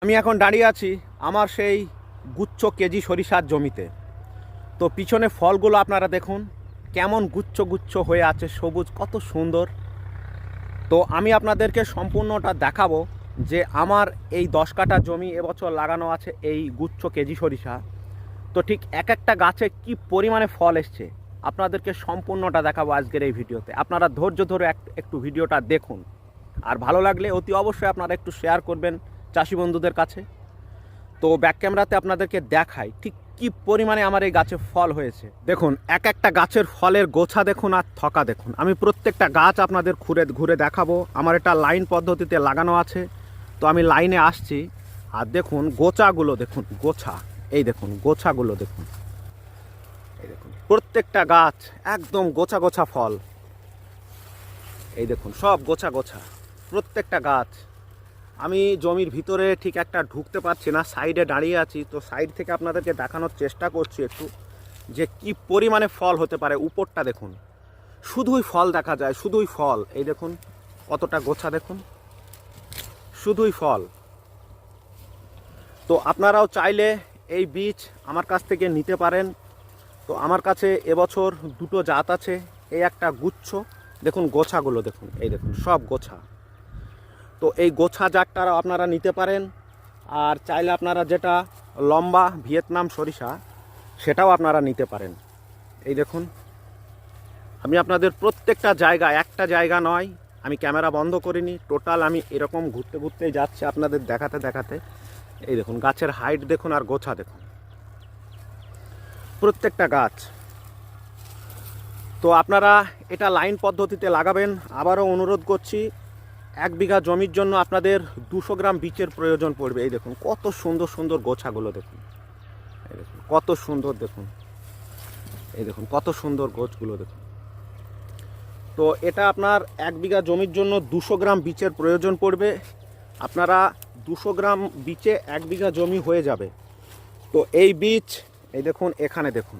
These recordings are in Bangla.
আমি এখন দাঁড়িয়ে আছি আমার সেই গুচ্ছ কেজি সরিষার জমিতে। তো পিছনে ফলগুলো আপনারা দেখুন কেমন গুচ্ছ গুচ্ছ হয়ে আছে, সবুজ, কত সুন্দর। তো আমি আপনাদেরকে সম্পূর্ণটা দেখাবো যে আমার এই 10 কাঠা জমি এবছর লাগানো আছে এই গুচ্ছ কেজি সরিষা। তো ঠিক এক একটা গাছে কি পরিমাণে ফল এসছে আপনাদেরকে সম্পূর্ণটা দেখাবো আজকের এই ভিডিওতে। আপনারা ধৈর্য ধরে একটু ভিডিওটা দেখুন, আর ভালো লাগলে অতি অবশ্যই আপনারা একটু শেয়ার করবেন চাষি বন্ধুদের কাছে। তো ব্যাক ক্যামেরাতে আপনাদেরকে দেখাই ঠিক কি পরিমাণে আমার এই গাছে ফল হয়েছে। দেখুন এক একটা গাছের ফলের গোছা দেখুন আর থকা দেখুন। আমি প্রত্যেকটা গাছ আপনাদের ঘুরে ঘুরে দেখাবো। আমার এটা লাইন পদ্ধতিতে লাগানো আছে, তো আমি লাইনে আসছি। আর দেখুন গোছাগুলো দেখুন, গোছা, এই দেখুন গোছাগুলো দেখুন, এই দেখুন প্রত্যেকটা গাছ একদম গোছা গোছা ফল। এই দেখুন সব গোছা গোছা প্রত্যেকটা গাছ। আমি জমির ভিতরে ঠিক একটা ঢুকতে পারছি না, সাইডে দাঁড়িয়ে আছি। তো সাইড থেকে আপনাদেরকে দেখানোর চেষ্টা করছি একটু যে কি পরিমাণে ফল হতে পারে। উপরটা দেখুন শুধুই ফল দেখা যায়, শুধুই ফল। এই দেখুন কতটা গোছা দেখুন, শুধুই ফল। তো আপনারাও চাইলে এই বীজ আমার কাছ থেকে নিতে পারেন। তো আমার কাছে এবছর দুটো জাত আছে। এই একটা গুচ্ছ দেখুন, গোছাগুলো দেখুন, এই দেখুন সব গোছা। তো এই গোছা জাতটাও আপনারা নিতে পারেন। আর চাইলে আপনারা যেটা লম্বা ভিয়েতনাম সরিষা সেটাও আপনারা নিতে পারেন। এই দেখুন আমি আপনাদের প্রত্যেকটা জায়গা, একটা জায়গা নয়, আমি ক্যামেরা বন্ধ করিনি, টোটাল আমি এরকম ঘুরতে ঘুরতেই যাচ্ছি আপনাদের দেখাতে দেখাতে। এই দেখুন গাছের হাইট দেখুন আর গোছা দেখুন প্রত্যেকটা গাছ। তো আপনারা এটা লাইন পদ্ধতিতে লাগাবেন। আবারও অনুরোধ করছি, 1 বিঘা জমির জন্য আপনাদের 200 গ্রাম বীজের প্রয়োজন পড়বে। এই দেখুন কত সুন্দর সুন্দর গোছাগুলো দেখুন, এই দেখুন কত সুন্দর দেখুন, এই দেখুন কত সুন্দর গোছগুলো দেখুন। তো এটা আপনার 1 বিঘা জমির জন্য 200 গ্রাম বীজের প্রয়োজন পড়বে। আপনারা 200 গ্রাম বীজে 1 বিঘা জমি হয়ে যাবে। তো এই বীজ, এই দেখুন এখানে দেখুন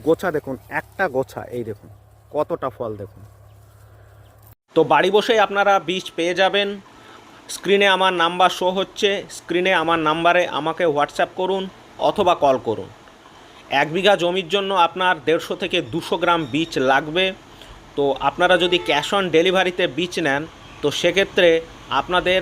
গোছা দেখুন, একটা গোছা, এই দেখুন কতটা ফল দেখুন। তো বাড়ি বসেই আপনারা বীজ পেয়ে যাবেন। স্ক্রিনে আমার নাম্বার শো হচ্ছে, স্ক্রিনে আমার নাম্বারে আমাকে হোয়াটসঅ্যাপ করুন অথবা কল করুন। 1 বিঘা জমির জন্য আপনার 150 থেকে 200 গ্রাম বীজ লাগবে। তো আপনারা যদি ক্যাশ অন ডেলিভারিতে বীজ নেন তো সেক্ষেত্রে আপনাদের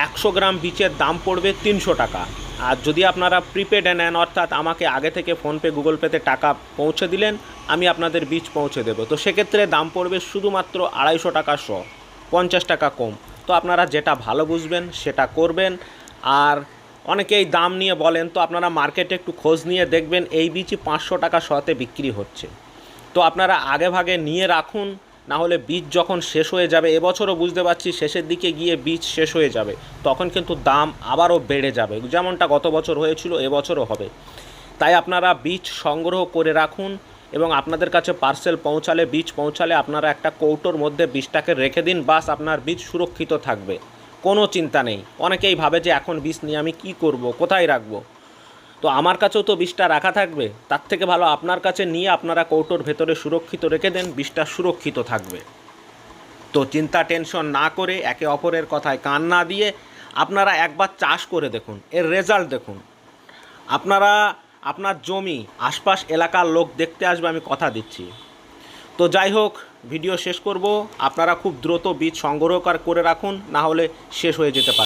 100 গ্রাম বীজের দাম পড়বে 300 টাকা। আর যদি আপনারা প্রিপেডে নেন, অর্থাৎ আমাকে আগে থেকে ফোনপে গুগল পেতে টাকা পৌঁছে দিলেন, আমি আপনাদের বীজ পৌঁছে দেবো, তো সেক্ষেত্রে দাম পড়বে শুধুমাত্র 250 টাকা, 50 টাকা কম। তো আপনারা যেটা ভালো বুঝবেন সেটা করবেন। আর অনেকেই দাম নিয়ে বলেন, তো আপনারা মার্কেটে একটু খোঁজ নিয়ে দেখবেন এই বীজই 500 টাকা শতে বিক্রি হচ্ছে। তো আপনারা আগে ভাগে নিয়ে রাখুন, না হলে বীজ যখন শেষ হয়ে যাবে, এবছরও বুঝতে পারছি শেষের দিকে গিয়ে বীজ শেষ হয়ে যাবে, তখন কিন্তু দাম আবারও বেড়ে যাবে, যেমনটা গত বছর হয়েছিল এবছরও হবে। তাই আপনারা বীজ সংগ্রহ করে রাখুন এবং আপনাদের কাছে পার্সেল পৌঁছালে, বীজ পৌঁছালে আপনারা একটা কৌটোর মধ্যে বীজটাকে রেখে দিন, বাস আপনার বীজ সুরক্ষিত থাকবে, কোনো চিন্তা নেই। অনেকেই ভাবে যে এখন বীজ নিয়ে আমি কী করব, কোথায় রাখবো। তো আমার কাছেও তো বীজটা রাখা থাকবে, তার থেকে ভালো আপনার কাছে নিয়ে আপনারা কৌটোর ভেতরে সুরক্ষিত রেখে দেন, বীজটা সুরক্ষিত থাকবে। তো চিন্তা টেনশন না করে, একে অপরের কথায় কান না দিয়ে আপনারা একবার চাষ করে দেখুন, এর রেজাল্ট দেখুন। আপনারা আপনার জমি আশপাশ এলাকার লোক দেখতে আসবে, আমি কথা দিচ্ছি। তো যাই হোক, ভিডিও শেষ করব। আপনারা খুব দ্রুত বীজ সংগ্রহ করে রাখুন, না হলে শেষ হয়ে যেতে পারে।